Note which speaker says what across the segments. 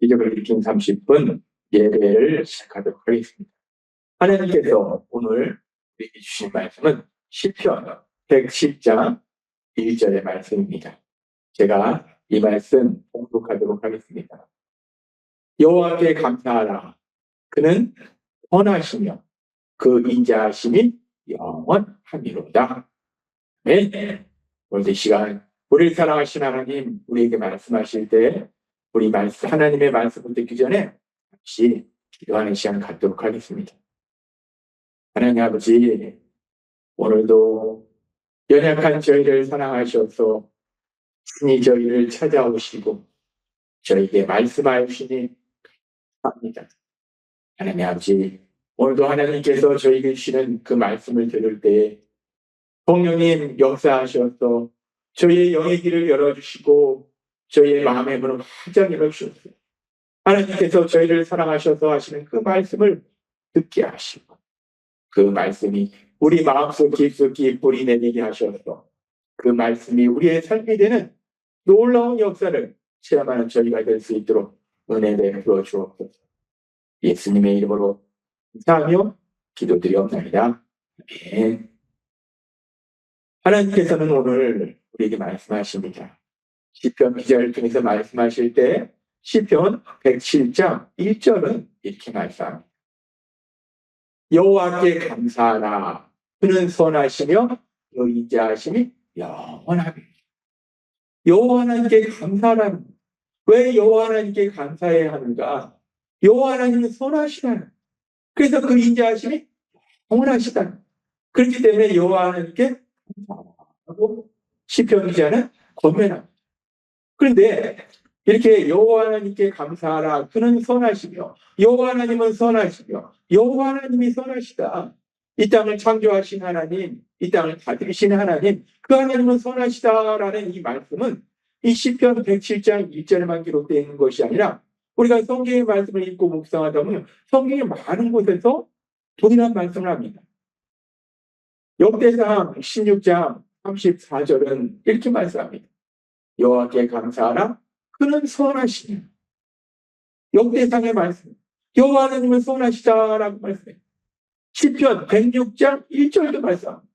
Speaker 1: 기적을 일으킨 30분 예배를 시작하도록 하겠습니다. 하나님께서 오늘 우리에게 주신 말씀은 시편 110장 1절의 말씀입니다. 제가 이 말씀 봉독하도록 하겠습니다. 여호와께 감사하라. 그는 선하시며 그 인자하심이 영원하미로다. 네. 오늘 이 시간 우리를 사랑하신 하나님 우리에게 말씀하실 때 우리 하나님의 말씀을 듣기 전에 잠시 기도하는 시간 갖도록 하겠습니다. 하나님 아버지, 오늘도 연약한 저희를 사랑하셔서 친히 저희를 찾아오시고 저희에게 말씀하여 주시니 감사합니다. 하나님 아버지, 오늘도 하나님께서 저희에게 주시는 그 말씀을 들을 때 성령님 역사하셔서 저희의 영의 길을 열어주시고 저희의 마음의 문을 활짝 열어주셨어요. 하나님께서 저희를 사랑하셔서 하시는 그 말씀을 듣게 하시고 그 말씀이 우리 마음속 깊숙이 뿌리 내리게 하셔서 그 말씀이 우리의 삶이 되는 놀라운 역사를 체험하는 저희가 될 수 있도록 은혜 베풀어 주옵소서. 예수님의 이름으로 감사하며 기도드리옵나이다. 아멘. 하나님께서는 오늘 우리에게 말씀하십니다. 시편 기자를 통해서 말씀하실 때 시편 107장 1절은 이렇게 말씀합니다. 여호와께 감사하라. 그는 선하시며 그 인자하심이 영원하며. 여호와 하나님께 감사하라. 왜 여호와 하나님께 감사해야 하는가? 여호와 하나님은 선하시다. 그래서 그 인자하심이 영원하시다. 그렇기 때문에 여호와 하나님께 감사하라고 시편 기자는 권면합니다. 그런데 이렇게 여호와 하나님께 감사하라. 그는 선하시며 여호와 하나님은 선하시며 여호와 하나님이 선하시다. 이 땅을 창조하신 하나님, 이 땅을 다스리신 하나님, 그 하나님은 선하시다라는 이 말씀은 이 시편 107장 1절에만 기록되어 있는 것이 아니라 우리가 성경의 말씀을 읽고 묵상하다 보면 성경의 많은 곳에서 동일한 말씀을 합니다. 역대상 16장 34절은 이렇게 말씀합니다. 여호와께 감사하라. 그는 선하시며. 역대상의 말씀. 여호와 하나님은 선하시다라고 말씀해요. 시편 106장 1절도 말씀합니다.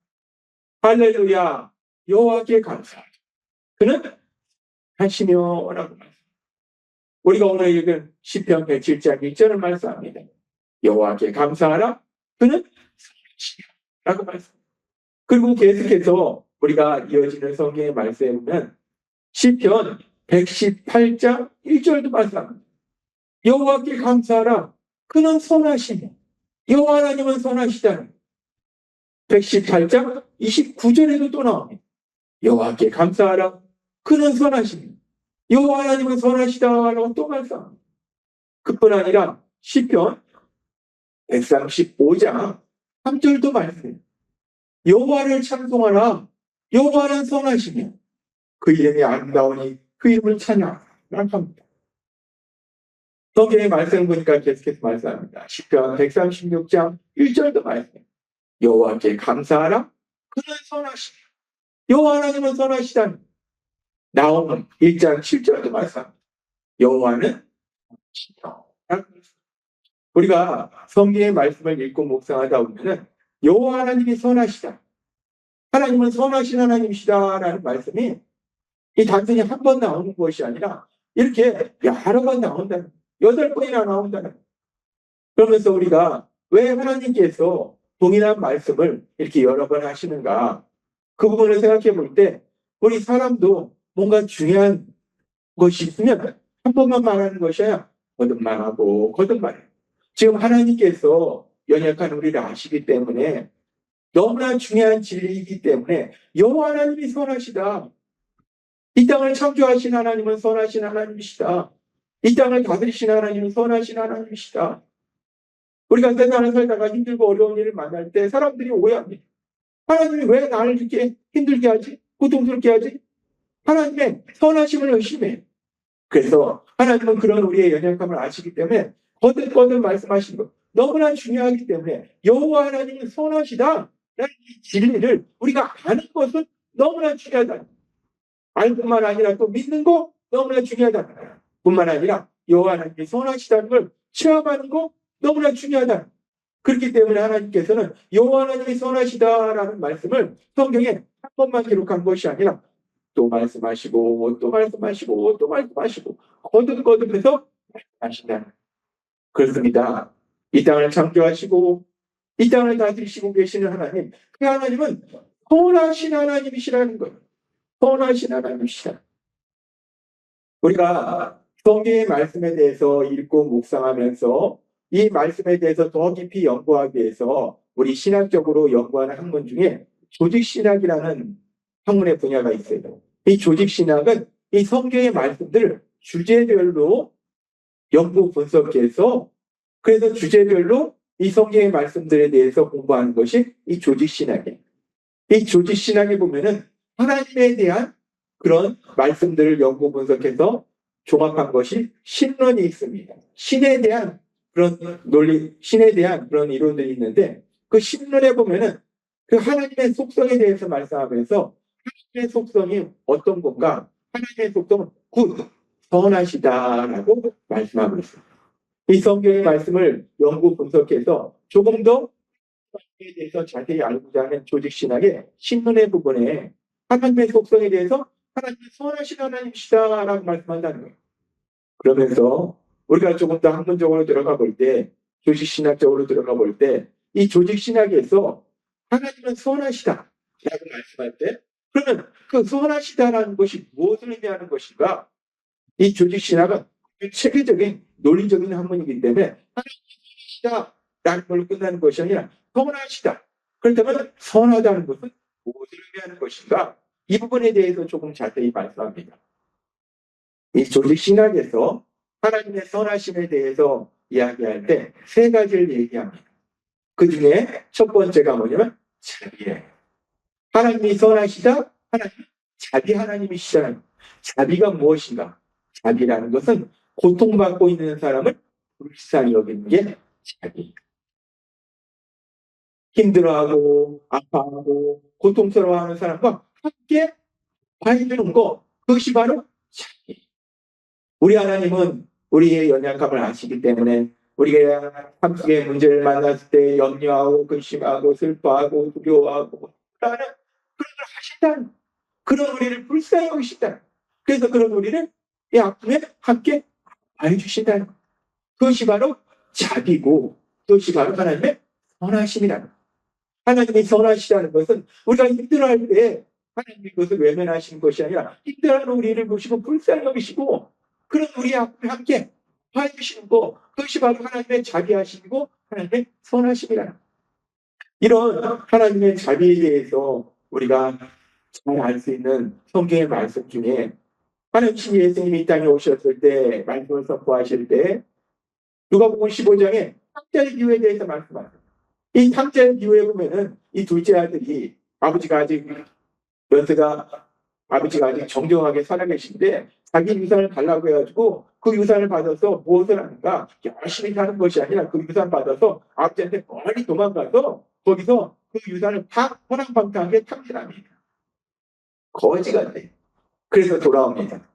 Speaker 1: 할렐루야. 여호와께 감사하라. 그는 하시며라고 말씀. 우리가 오늘 읽은 시편 107장 1절을 말씀합니다. 여호와께 감사하라. 그는 선하시며라고 말씀. 그리고 계속해서 우리가 이어지는 성경의 말씀에 보면 시편 118장 1절도 말씀합니다. 여호와께 감사하라. 그는 선하시며 여호와 하나님은 선하시다. 118장 29절에도 또 나옵니다. 여호와께 감사하라. 그는 선하시며 여호와 하나님은 선하시다라고 또 말씀합니다. 그뿐 아니라 시편 135장 3절도 말씀해요. 여호와를 찬송하라. 여호와는 선하시며 그 이름이 아름다우니 그 이름을 찬양하라고 합니다. 성경의 말씀 보니까 계속해서 말씀합니다. 시편 136장 1절도 말씀해요. 여호와께 감사하라. 그는 선하시며 여호와 하나님은 선하시다니. 나홈 1장 7절도 말씀합니다. 여호와는 선하시다. 우리가 성경의 말씀을 읽고 묵상하다 보면 여호와 하나님이 선하시다. 하나님은 선하신 하나님이시다라는 말씀이 이 단순히 한 번 나오는 것이 아니라 이렇게 여러 번 나온다는, 8번이나 나온다는. 그러면서 우리가 왜 하나님께서 동일한 말씀을 이렇게 여러 번 하시는가? 그 부분을 생각해 볼 때 우리 사람도 뭔가 중요한 것이 있으면 한 번만 말하는 것이 아니라 거듭말하고 거듭말해요. 지금 하나님께서 연약한 우리를 아시기 때문에 너무나 중요한 진리이기 때문에 여호와 하나님이 선하시다. 이 땅을 창조하신 하나님은 선하신 하나님이시다. 이 땅을 다스리신 하나님은 선하신 하나님이시다. 우리가 세상을 살다가 힘들고 어려운 일을 만날 때 사람들이 오해합니다. 하나님이 왜 나를 이렇게 힘들게 하지? 고통스럽게 하지? 하나님의 선하심을 의심해요. 그래서 하나님은 그런 우리의 연약함을 아시기 때문에 거듭거듭 말씀하시는 것 너무나 중요하기 때문에 여호와 하나님은 선하시다. 라는 이 진리를 우리가 아는 것은 너무나 중요하다. 알뿐만 아니라 또 믿는 거 너무나 중요하다. 뿐만 아니라 여호와 하나님이 선하시다는 걸 체험하는 거 너무나 중요하다. 그렇기 때문에 하나님께서는 여호와 하나님이 선하시다라는 말씀을 성경에 한 번만 기록한 것이 아니라 또 말씀하시고 또 말씀하시고 또 말씀하시고 거듭거듭해서 말씀하신다. 그렇습니다. 이 땅을 창조하시고 이 땅을 다스리시고 계시는 하나님, 그 하나님은 선하신 하나님이시라는 거예요. 선하신 하나님이시라. 우리가 성경의 말씀에 대해서 읽고 묵상하면서 이 말씀에 대해서 더 깊이 연구하기 위해서 우리 신학적으로 연구하는 학문 중에 조직신학이라는 학문의 분야가 있어요. 이 조직신학은 이 성경의 말씀들을 주제별로 연구 분석해서 그래서 주제별로 이 성경의 말씀들에 대해서 공부하는 것이 이 조직신학이에요. 이 조직신학에 보면은 하나님에 대한 그런 말씀들을 연구 분석해서 종합한 것이 신론이 있습니다. 신에 대한 그런 논리, 신에 대한 그런 이론들이 있는데 그 신론에 보면은 그 하나님의 속성에 대해서 말씀하면서 하나님의 속성이 어떤 건가? 하나님의 속성은 굿, 선하시다라고 말씀하고 있습니다. 이 성경의 말씀을 연구 분석해서 조금 더 에 대해서 자세히 알고자 하는 조직신학의 신론의 부분에 하나님의 속성에 대해서 하나님의 선하신 하나님이시다라고 말씀한다는 거예요. 그러면서 우리가 조금 더 학문적으로 들어가 볼 때, 조직신학적으로 들어가 볼 때, 이 조직신학에서 하나님은 선하시다라고 말씀할 때, 그러면 그 선하시다라는 것이 무엇을 의미하는 것인가? 이 조직신학은 체계적인 논리적인 학문이기 때문에 하나님은 선하시다라는 걸로 끝나는 것이 아니라 선하시다. 그렇다면 선하다는 것은 무엇을 의미하는 것인가? 이 부분에 대해서 조금 자세히 말씀합니다. 이 조직신학에서 하나님의 선하심에 대해서 이야기할 때 세 가지를 얘기합니다. 그 중에 첫 번째가 뭐냐면 자비예요. 하나님이 선하시다, 하나님 자비 하나님이시잖아요. 자비가 무엇인가? 자비라는 것은 고통받고 있는 사람을 불쌍히 여기는 게 자비. 힘들어하고 아파하고 고통스러워하는 사람과 함께 해주는 거, 그것이 바로 자비. 우리 하나님은 우리의 연약함을 아시기 때문에 우리가 함께 문제를 만났을 때 염려하고 근심하고 슬퍼하고 두려워하고 그러는 그런 걸 하신다는, 그런 우리를 불쌍히 여기신다는, 그래서 그런 우리를 이 아픔에 함께 해주신다는, 그것이 바로 자비고 그것이 바로 하나님의 선하심이라는. 하나님이 선하시다는 것은 우리가 힘들어할 때 하나님이 그것을 외면하시는 것이 아니라 힘들어하는 우리를 보시고 불쌍히 여기시고 그런 우리 앞에 함께 해주시는 것, 그것이 바로 하나님의 자비하심이고 하나님의 선하심이라는. 이런 하나님의 자비에 대해서 우리가 잘 알 수 있는 성경의 말씀 중에 하나님 예수님이 이 땅에 오셨을 때 말씀을 선포하실 때 누가복음 15장에 탕자의 기회에 대해서 말씀하세요. 이 탕자의 기회에 보면은 이 둘째 아들이 아버지가 아직 정정하게 살아계신데 자기 유산을 달라고 해가지고 그 유산을 받아서 무엇을 하는가? 열심히 사는 것이 아니라 그 유산 받아서 아버지한테 멀리 도망가서 거기서 그 유산을 다 호랑방탕하게 탕진합니다. 거지가 돼. 그래서 돌아옵니다.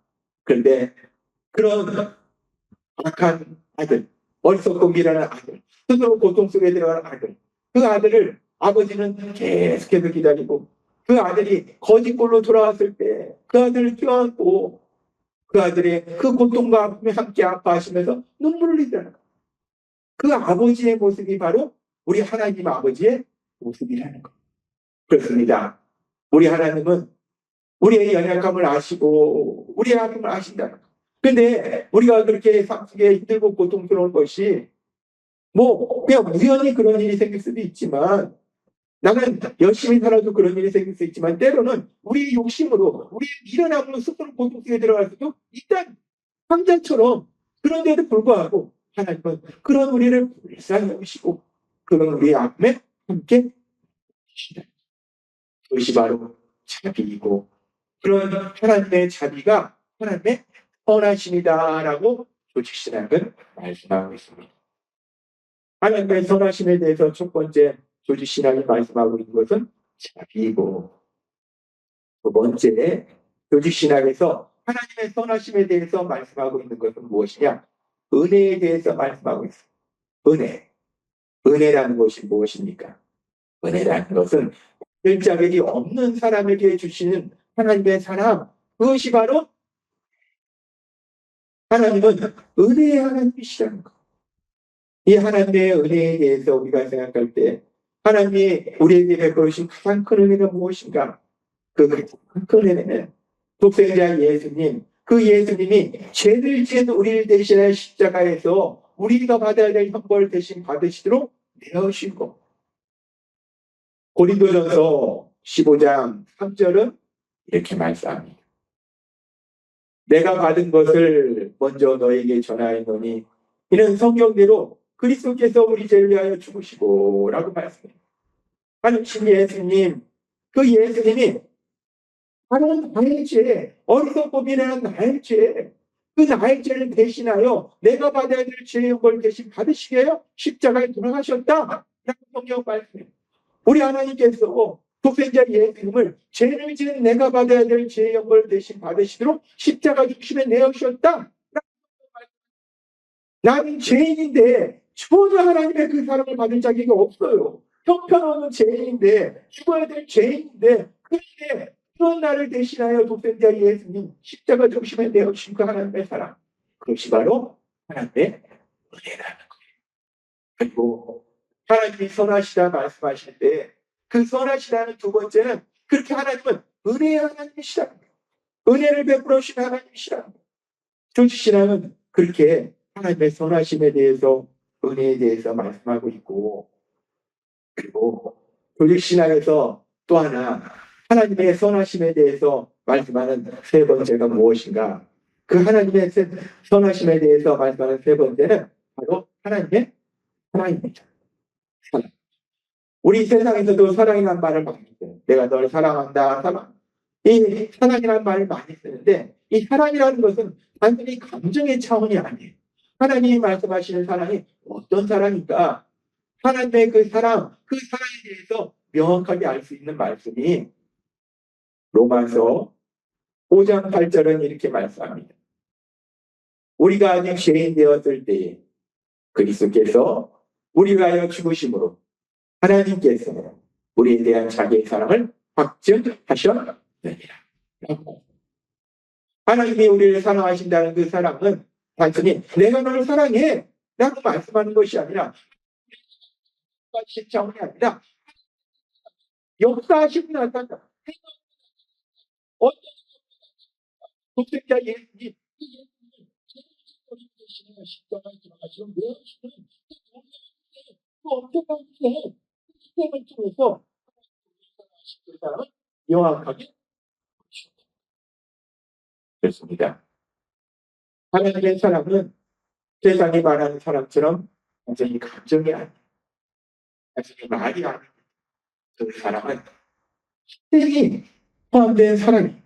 Speaker 1: 그런데 그런 악한 아들, 어리석고 미련한 아들, 스스로 고통 속에 들어가는 아들, 그 아들을 아버지는 계속해서 기다리고 그 아들이 거짓골로 돌아왔을 때 그 아들을 껴안고 그 아들의 그 고통과 아픔에 함께 아파하시면서 눈물을 흘리잖아요. 그 아버지의 모습이 바로 우리 하나님 아버지의 모습이라는 것. 그렇습니다. 우리 하나님은 우리의 연약함을 아시고 우리의 아픔을 아신다는 것. 근데 우리가 그렇게 삶 속에 힘들고 고통스러운 것이 뭐 그냥 우연히 그런 일이 생길 수도 있지만 나는 열심히 살아도 그런 일이 생길 수 있지만 때로는 우리의 욕심으로 우리의 미련함으로 스스로 고통 속에 들어갈 수도 있다는, 황자처럼. 그런데도 불구하고 하나님은 그런 우리를 불쌍히 여기시고 그런 우리의 아픔에 함께 계신다. 그것이 바로 자비이고 그런 하나님의 자비가 하나님의 선하심이다라고 조직신학은 말씀하고 있습니다. 하나님의 선하심에 대해서 첫 번째 조직신학이 말씀하고 있는 것은 자비이고, 두 번째 조직신학에서 하나님의 선하심에 대해서 말씀하고 있는 것은 무엇이냐? 은혜에 대해서 말씀하고 있습니다. 은혜. 은혜라는 것이 무엇입니까? 은혜라는 것은 일자격이 없는 사람에게 주시는 하나님의 사랑. 그것이 바로 하나님은 은혜의 하나님이시라는 것. 이 하나님의 은혜에 대해서 우리가 생각할 때 하나님이 우리에게 베풀으신 가장 큰 은혜가 무엇인가? 그 큰 은혜는 독생자 예수님, 그 예수님이 죄를 지은 우리를 대신하여 십자가에서 우리가 받아야 될 형벌 대신 받으시도록 내어주신 것. 고린도전서 15장 3절은 이렇게 말씀합니다. 내가 받은 것을 먼저 너에게 전하였노니 이는 성경대로 그리스도께서 우리 죄를 위하여 죽으시고 라고 말씀합니다. 하나님 예수님, 그 예수님이 바로 나의 죄, 어리석고 미련한 나의 죄, 그 나의 죄를 대신하여 내가 받아야 될 죄의 형벌 대신 받으시게 하여 십자가에 돌아가셨다 라고 성경 말씀합니다. 우리 하나님께서 독생자 예수님을 죄를 지은 내가 받아야 될 죄의 형벌 대신 받으시도록 십자가 중심에 내어주셨다. 나는 죄인인데 전혀 하나님의 그 사랑을 받을 자격이 없어요. 형편없는 죄인인데 죽어야 될 죄인인데 그런데 그런 나를 대신하여 독생자 예수님 십자가 중심에 내어주신 그 하나님의 사랑, 그것이 바로 하나님의 은혜라는 거예요. 그리고 하나님이 선하시다 말씀하실 때 그 선하시다는 두 번째는 그렇게 하나님은 은혜의 하나님이시라는 거예요. 은혜를 베풀어 주신 하나님이시라는 거예요. 조지신앙은 그렇게 하나님의 선하심에 대해서 은혜에 대해서 말씀하고 있고, 그리고 조직신앙에서 또 하나 하나님의 선하심에 대해서 말씀하는 세 번째가 무엇인가? 그 하나님의 선하심에 대해서 말씀하는 세 번째는 바로 하나님의 사랑입니다. 사랑. 우리 세상에서도 사랑이라는 말을 많이 써요. 내가 널 사랑한다, 사랑. 이 사랑이라는 말을 많이 쓰는데 이 사랑이라는 것은 단순히 감정의 차원이 아니에요. 하나님이 말씀하시는 사랑이 어떤 사랑인가? 하나님의 그 사랑, 그 사랑에 대해서 명확하게 알 수 있는 말씀이 로마서 5장 8절은 이렇게 말씀합니다. 우리가 아직 죄인 되었을 때에 그리스도께서 우리를 위하여 죽으심으로 하나님께서 우리에 대한 자기의 사랑을 확증하셨느니라. 하나님이 우리를 사랑하신다는 그 사랑은 단순히 내가 너를 사랑해 라고 말씀하는 것이 아니라 차원이 아니라 역사하시고 나타나 어떤 독생자 예수님 십자가에 들어가시고 내어주시는 그 엄청난 시스템을 통해서 그 사람을 명확하게 됐습니다. 하나님의 사랑은 세상이 말하는 사람처럼 완전히 감정이 아니에요. 단순히 말이 아니에요. 그 사랑은 희생이 포함된 사랑이,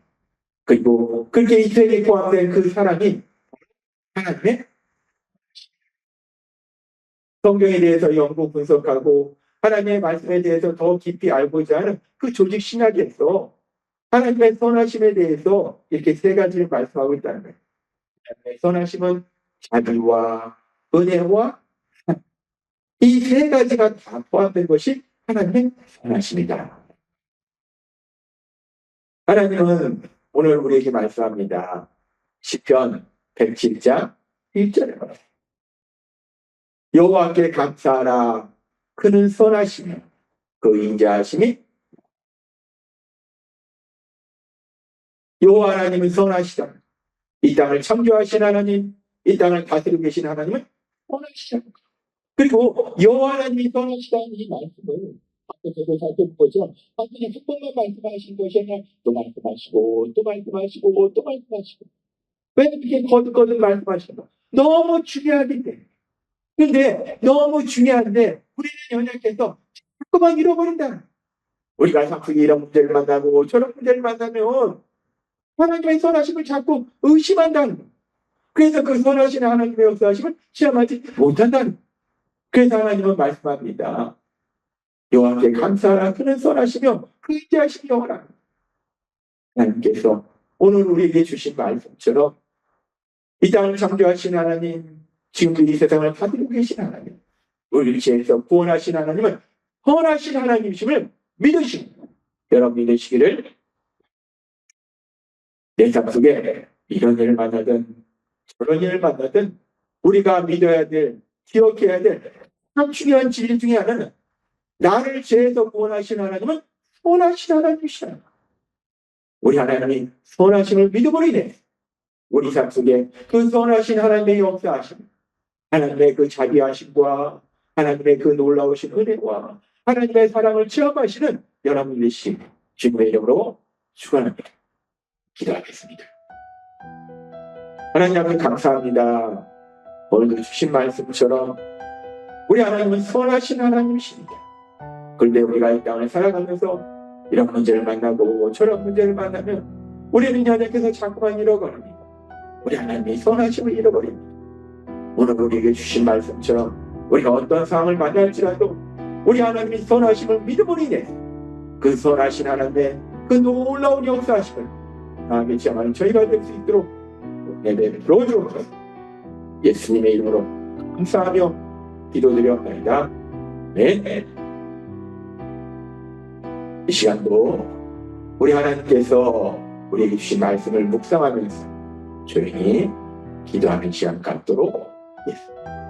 Speaker 1: 그리고 그렇게 희생이 포함된 그 사랑이 하나님의 성경에 대해서 연구 분석하고 하나님의 말씀에 대해서 더 깊이 알고자 하는 그 조직 신학에서 하나님의 선하심에 대해서 이렇게 세 가지를 말씀하고 있다는 거예요. 하나님의 선하심은 자비와 은혜와 이 세 가지가 다 포함된 것이 하나님의 선하심이다. 하나님은 오늘 우리에게 말씀합니다. 시편 107장 1절에 말합니다. 여호와께 감사하라. 그는 선하시며 그 인자하심이 여호와 하나님은 선하시다. 이 땅을 창조하신 하나님, 이 땅을 다스리고 계신 하나님은 선하시다. 그리고 여호와 하나님이 선하시다는 이 말씀을 앞에서도 살펴본 것처럼 단순히 한 번만 말씀하신 것이 아니라 또 말씀하시고 또 말씀하시고 또 말씀하시고 왜 이렇게 거듭거듭 말씀하시는가? 너무 중요하기 때문에. 그런데 너무 중요한데 우리는 연약해서 자꾸만 잃어버린다. 우리가 자꾸 이런 문제를 만나고 저런 문제를 만나면 하나님의 선하심을 자꾸 의심한다는 거예요. 그래서 그 선하신 하나님의 역사하심을 체험하지 못한다는 거예요. 그래서 하나님은 말씀합니다. 여호와께 감사하라. 그는 선하시며 그 인자하심이 영원하다. 하나님께서 오늘 우리에게 주신 말씀처럼 이 땅을 창조하신 하나님, 지금도 이 세상을 가지고 계신 하나님, 우리를 죄에서 구원하신 하나님은 선하신 하나님이심을 믿으시고 여러분 믿으시기를. 내 삶 속에 이런 일을 만나든 저런 일을 만나든 우리가 믿어야 될, 기억해야 될 참 중요한 진리 중에 하나는 나를 죄에서 구원하신 하나님은 선하신 하나님이시라. 우리 하나님이 선하심을 믿어버리네. 우리 삶 속에 그 선하신 하나님의 역사하심, 하나님의 그 자비하심과 하나님의 그 놀라우신 은혜와 하나님의 사랑을 체험하시는 여러분 되시 주님의 이름으로 축원합니다. 기도하겠습니다. 하나님 앞에 감사합니다. 오늘도 주신 말씀처럼 우리 하나님은 선하신 하나님이십니다. 그런데 우리가 이 땅을 살아가면서 이런 문제를 만나고 저런 문제를 만나면 우리는 하나님께서 자꾸만 잃어버립니다. 우리 하나님의 선하심을 잃어버립니다. 오늘 우리에게 주신 말씀처럼 우리가 어떤 상황을 만날지라도 우리 하나님이 선하심을 믿어버리네. 그 선하신 하나님의 그 놀라운 역사하심을 나에게 체험하는 저희가 될 수 있도록 예배 들어주옵소서. 예수님의 이름으로 감사하며 기도드렸나이다. 네. 이 시간도 우리 하나님께서 우리에게 주신 말씀을 묵상하면서 조용히 기도하는 시간 갖도록 하겠습니다.